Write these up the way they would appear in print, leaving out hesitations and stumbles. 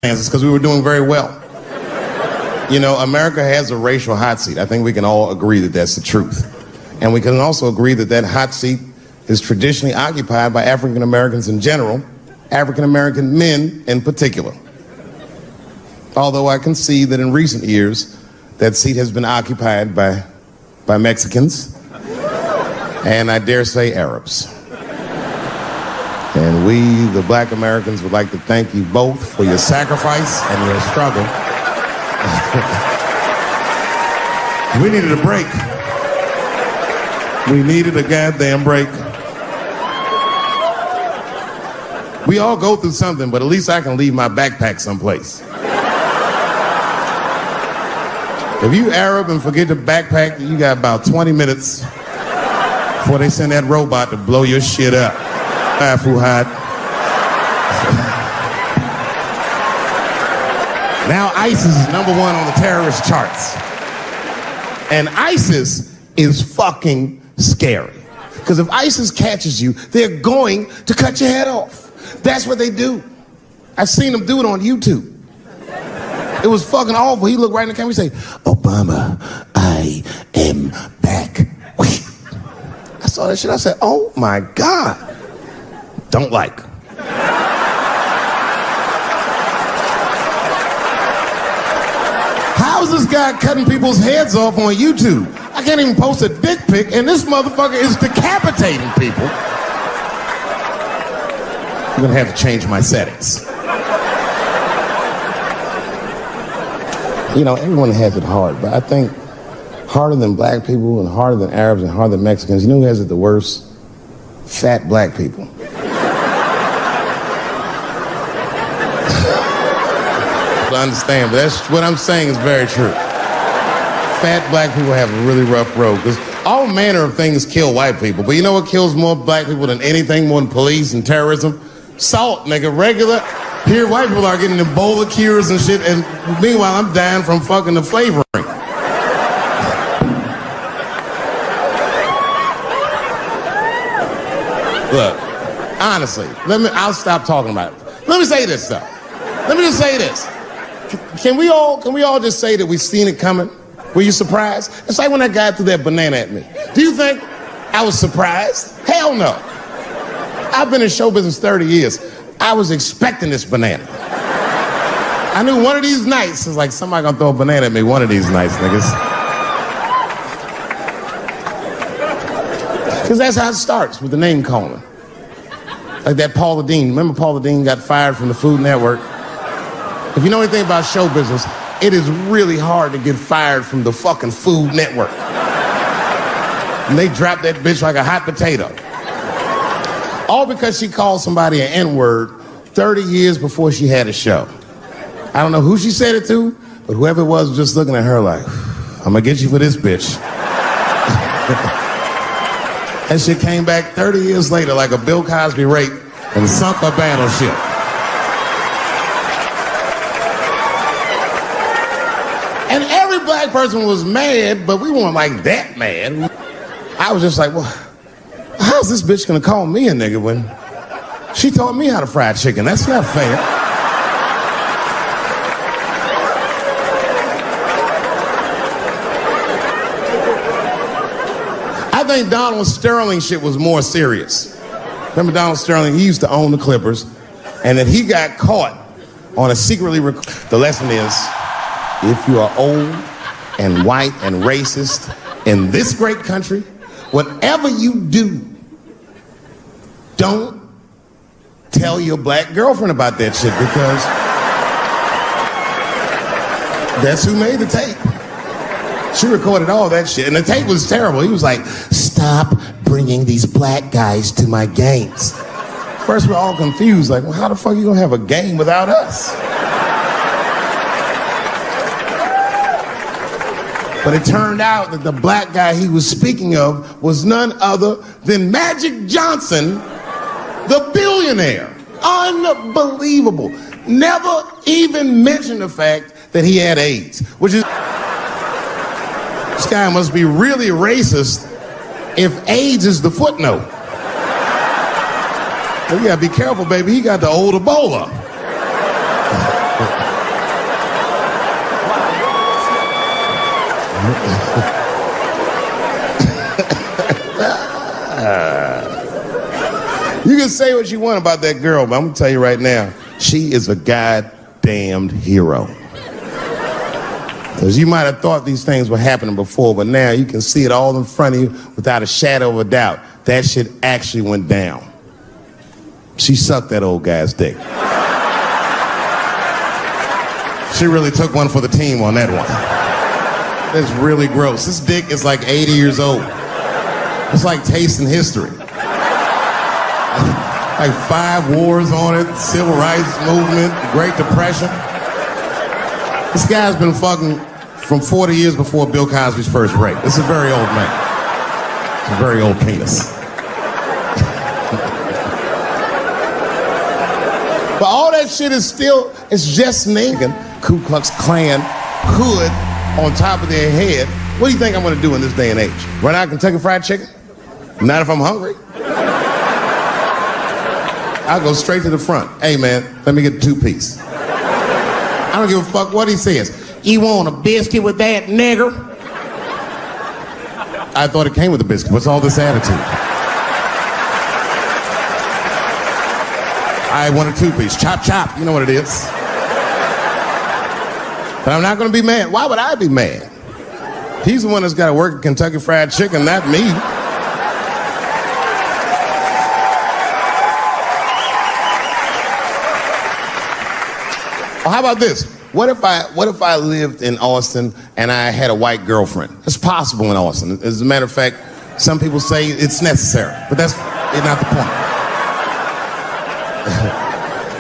because we were doing very well. You know, America has a racial hot seat. I think we can all agree that that's the truth. And we can also agree that that hot seat is traditionally occupied by African Americans in general, African American men in particular. Although I can see that in recent years, that seat has been occupied by Mexicans, and I dare say Arabs. And we, the black Americans, would like to thank you both for your sacrifice and your struggle. We needed a break. We needed a goddamn break. We all go through something, but at least I can leave my backpack someplace. If you Arab and forget the backpack, you got about 20 minutes before they send that robot to blow your shit up. Fuhad. Now ISIS is #1 on the terrorist charts. And ISIS is fucking scary. Because if ISIS catches you, they're going to cut your head off. That's what they do. I've seen them do it on YouTube. It was fucking awful. He looked right in the camera and say, "Obama, I am back." I saw that shit. I said, oh my God. Don't like. How is this guy cutting people's heads off on YouTube? I can't even post a dick pic, and this motherfucker is decapitating people. I'm gonna have to change my settings. You know, everyone has it hard, but I think harder than black people and harder than Arabs and harder than Mexicans, you know who has it the worst? Fat black people. I understand, but that's what I'm saying is very true. Fat black people have a really rough road because all manner of things kill white people, but you know what kills more black people than anything, more than police and terrorism? Salt, nigga, regular. Here, white people are getting Ebola cures and shit, and meanwhile, I'm dying from fucking the flavoring. Look, honestly, I'll stop talking about it. Let me say this, though. Let me just say this. Can we all just say that we've seen it coming? Were you surprised? It's like when that guy threw that banana at me. Do you think I was surprised? Hell no. I've been in show business 30 years. I was expecting this banana. I knew one of these nights, it's like somebody gonna throw a banana at me one of these nights, niggas. Because that's how it starts, with the name calling. Like that Paula Deen. Remember Paula Deen got fired from the Food Network? If you know anything about show business, it is really hard to get fired from the fucking Food Network. And they dropped that bitch like a hot potato. All because she called somebody an N-word 30 years before she had a show. I don't know who she said it to, but whoever it was just looking at her like, I'm gonna get you for this bitch. That shit came back 30 years later like a Bill Cosby rape and sunk her battleship. And every black person was mad, but we weren't like that mad. I was just like, well, how's this bitch gonna call me a nigga when she taught me how to fry chicken? That's not fair. I think Donald Sterling shit was more serious. Remember Donald Sterling? He used to own the Clippers, and then he got caught on a secretly The lesson is, if you are old and white and racist in this great country, whatever you do, don't tell your black girlfriend about that shit because that's who made the tape. She recorded all that shit, and the tape was terrible. He was like, stop bringing these black guys to my games. First, we're all confused, like, well, how the fuck are you gonna have a game without us? But it turned out that the black guy he was speaking of was none other than Magic Johnson, the billionaire. Unbelievable. Never even mentioned the fact that he had AIDS, which is... This guy must be really racist if AIDS is the footnote. Well, you gotta be careful, baby. He got the old Ebola. You can say what you want about that girl, but I'm gonna tell you right now, she is a goddamned hero. Because you might have thought these things were happening before, but now you can see it all in front of you without a shadow of a doubt. That shit actually went down. She sucked that old guy's dick. She really took one for the team on that one. That's really gross. This dick is like 80 years old. It's like tasting history. Like 5 wars on it, civil rights movement, Great Depression. This guy's been fucking from 40 years before Bill Cosby's first rape. This is a very old man. It's a very old penis. But all that shit is still, it's just nigga. Ku Klux Klan hood on top of their head. What do you think I'm gonna do in this day and age? Run out Kentucky Fried Chicken? Not if I'm hungry. I'll go straight to the front. Hey man, let me get a 2-piece. I don't give a fuck what he says. You want a biscuit with that, nigger? I thought it came with a biscuit. What's all this attitude? I want a 2-piece. Chop, chop. You know what it is. But I'm not going to be mad. Why would I be mad? He's the one that's got to work at Kentucky Fried Chicken, not me. Well, how about this? What if I lived in Austin and I had a white girlfriend? It's possible in Austin. As a matter of fact, some people say it's necessary, but that's not the point.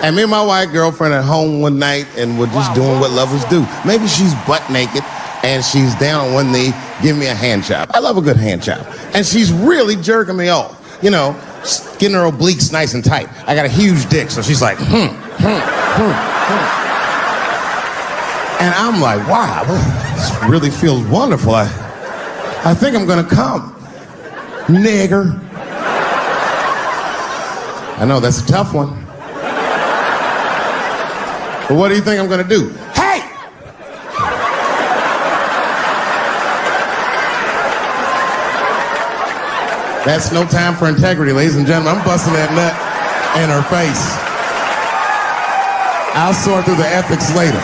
And me and my white girlfriend at home one night and we're just doing what lovers do. Maybe she's butt naked and she's down on one knee, giving me a hand job. I love a good hand job. And she's really jerking me off. You know, getting her obliques nice and tight. I got a huge dick, so she's like, And I'm like, wow, this really feels wonderful. I think I'm gonna come. Nigger. I know, that's a tough one. But what do you think I'm gonna do? Hey! That's no time for integrity, ladies and gentlemen. I'm busting that nut in her face. I'll sort through the ethics later.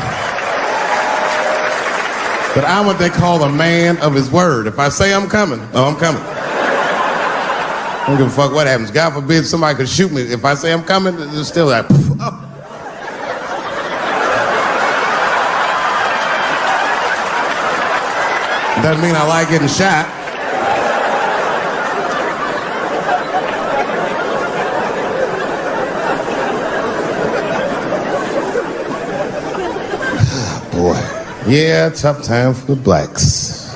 But I'm what they call a man of his word. If I say I'm coming, oh, I'm coming. I don't give a fuck what happens. God forbid somebody could shoot me. If I say I'm coming, it's still that. Oh. Doesn't mean I like getting shot. Boy. Yeah, tough time for the blacks.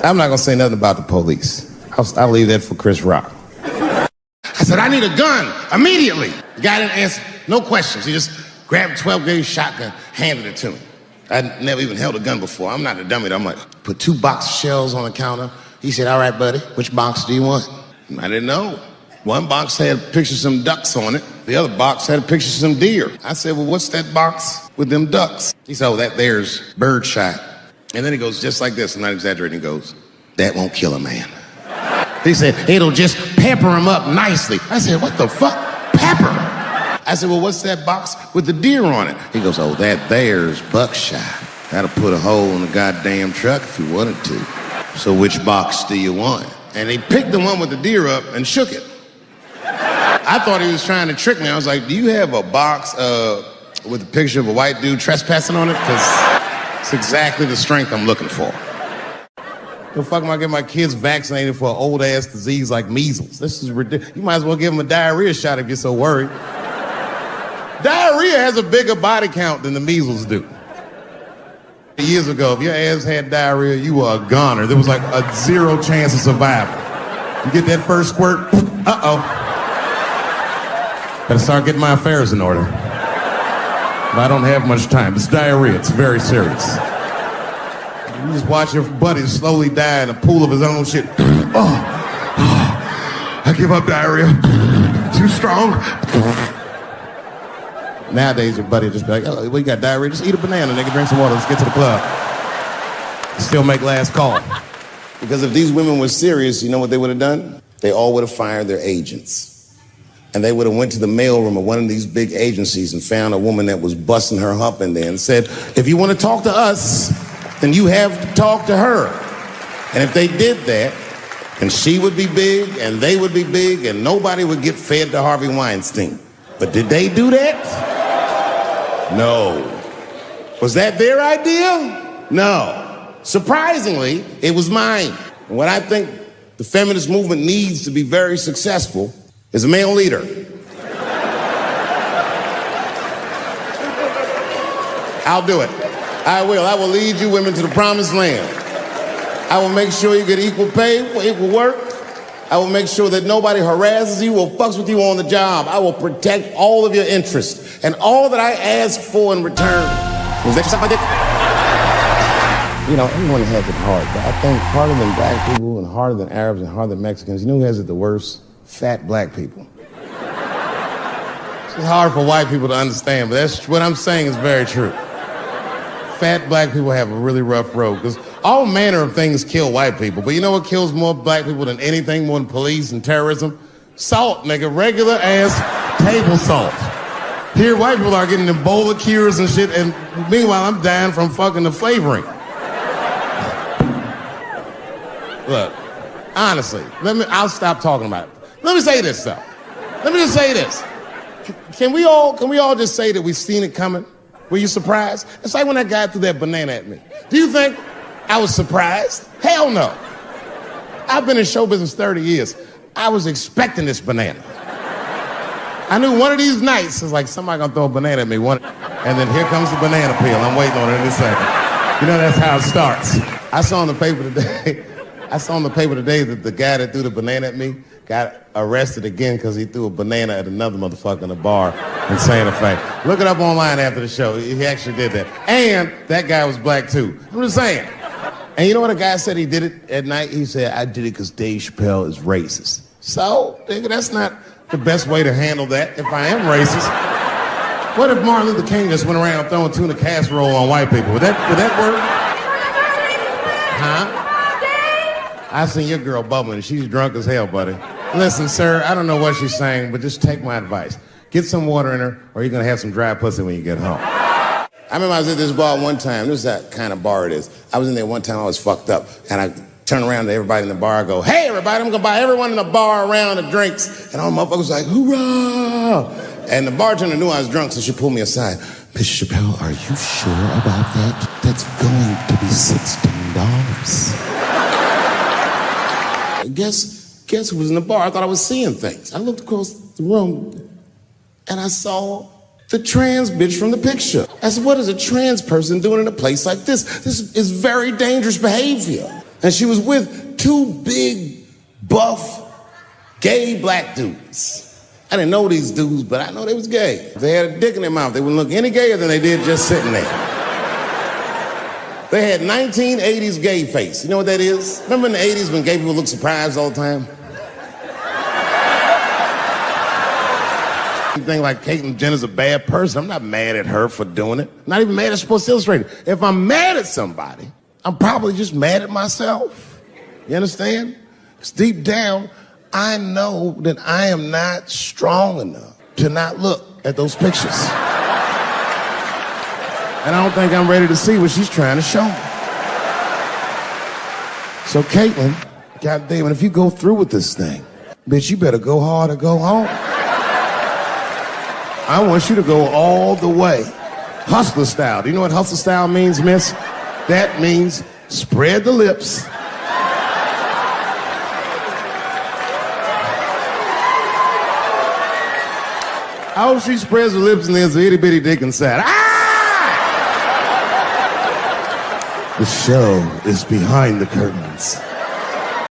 I'm not gonna say nothing about the police. I'll leave that for Chris Rock. I said, I need a gun immediately. The guy didn't answer, no questions. He just grabbed a 12-gauge shotgun, handed it to me. I'd never even held a gun before. I'm not a dummy. I'm like, put 2 box shells on the counter. He said, all right, buddy, which box do you want? I didn't know. One box had pictures of some ducks on it. The other box had a picture of some deer. I said, well, what's that box with them ducks? He said, oh, there's bird shot. And then he goes just like this, I'm not exaggerating, he goes, that won't kill a man. He said, it'll just pepper him up nicely. I said, what the fuck? Pepper? I said, well, what's that box with the deer on it? He goes, oh, there's buckshot. That'll put a hole in the goddamn truck if you wanted to. So which box do you want? And he picked the one with the deer up and shook it. I thought he was trying to trick me. I was like, do you have a box with a picture of a white dude trespassing on it? Because it's exactly the strength I'm looking for. The fuck am I getting my kids vaccinated for an old-ass disease like measles? This is ridiculous. You might as well give them a diarrhea shot if you're so worried. Diarrhea has a bigger body count than the measles do. Years ago, if your ass had diarrhea, you were a goner. There was like a 0 chance of survival. You get that first squirt, uh-oh. Better start getting my affairs in order. But I don't have much time. It's diarrhea. It's very serious. You just watch your buddy slowly die in a pool of his own shit. Oh, I give up diarrhea. Too strong. Nowadays, your buddy just be like, oh, we got diarrhea. Just eat a banana, nigga. Drink some water. Let's get to the club. Still make last call. Because if these women were serious, you know what they would have done? They all would have fired their agents. And they would have went to the mailroom of one of these big agencies and found a woman that was busting her hump in there and said, if you want to talk to us, then you have to talk to her. And if they did that, then she would be big and they would be big and nobody would get fed to Harvey Weinstein. But did they do that? No. Was that their idea? No. Surprisingly, it was mine. And what I think the feminist movement needs to be very successful is a male leader. I'll do it. I will. I will lead you women to the promised land. I will make sure you get equal pay for equal work. I will make sure that nobody harasses you or fucks with you on the job. I will protect all of your interests. And all that I ask for in return is that you suck my dick. You know, everyone has it hard, but I think harder than black people and harder than Arabs and harder than Mexicans, you know who has it the worst? Fat black people. It's hard for white people to understand, but that's what I'm saying is very true. Fat black people have a really rough road, because all manner of things kill white people, but you know what kills more black people than anything, more than police and terrorism? Salt, nigga, regular ass table salt. Here, white people are getting Ebola cures and shit, and meanwhile, I'm dying from fucking the flavoring. Look, honestly, I'll stop talking about it. Let me say this, though. Let me just say this. Can we all just say that we've seen it coming? Were you surprised? It's like when that guy threw that banana at me. Do you think I was surprised? Hell no. I've been in show business 30 years. I was expecting this banana. I knew one of these nights, it's like somebody gonna throw a banana at me, and then here comes the banana peel. I'm waiting on it in a second. You know, that's how it starts. I saw in the paper today that the guy that threw the banana at me got arrested again because he threw a banana at another motherfucker in a bar in Santa Fe. Look it up online after the show. He actually did that. And that guy was black too. I'm just saying. And you know what a guy said he did it at night? He said, I did it because Dave Chappelle is racist. So, nigga, that's not the best way to handle that if I am racist. What if Martin Luther King just went around throwing tuna casserole on white people? Would that work? Huh? I seen your girl bubbling. She's drunk as hell, buddy. Listen, sir, I don't know what she's saying, but just take my advice. Get some water in her, or you're going to have some dry pussy when you get home. I remember I was at this bar one time. This is that kind of bar it is. I was in there one time, I was fucked up. And I turned around to everybody in the bar, I go, hey, everybody, I'm going to buy everyone in the bar around the drinks. And all the motherfuckers like, hoorah! And the bartender knew I was drunk, so she pulled me aside. Mr. Chappelle, are you sure about that? That's going to be $16. Guess who was in the bar? I thought I was seeing things. I looked across the room and I saw the trans bitch from the picture. I said, what is a trans person doing in a place like this? This is very dangerous behavior. And she was with two big, buff, gay black dudes. I didn't know these dudes, but I know they was gay. If they had a dick in their mouth, they wouldn't look any gayer than they did just sitting there. They had 1980s gay face. You know what that is? Remember in the 80s when gay people looked surprised all the time? You think like Caitlyn Jenner's a bad person. I'm not mad at her for doing it. Not even mad at Sports Illustrated. If I'm mad at somebody, I'm probably just mad at myself. You understand? Because deep down, I know that I am not strong enough to not look at those pictures. And I don't think I'm ready to see what she's trying to show me. So Caitlyn, goddamn it, if you go through with this thing, bitch, you better go hard or go home. I want you to go all the way. Hustler style. Do you know what hustler style means, miss? That means spread the lips. I hope she spreads her lips and there's an itty bitty dick inside. Ah! The show is behind the curtains.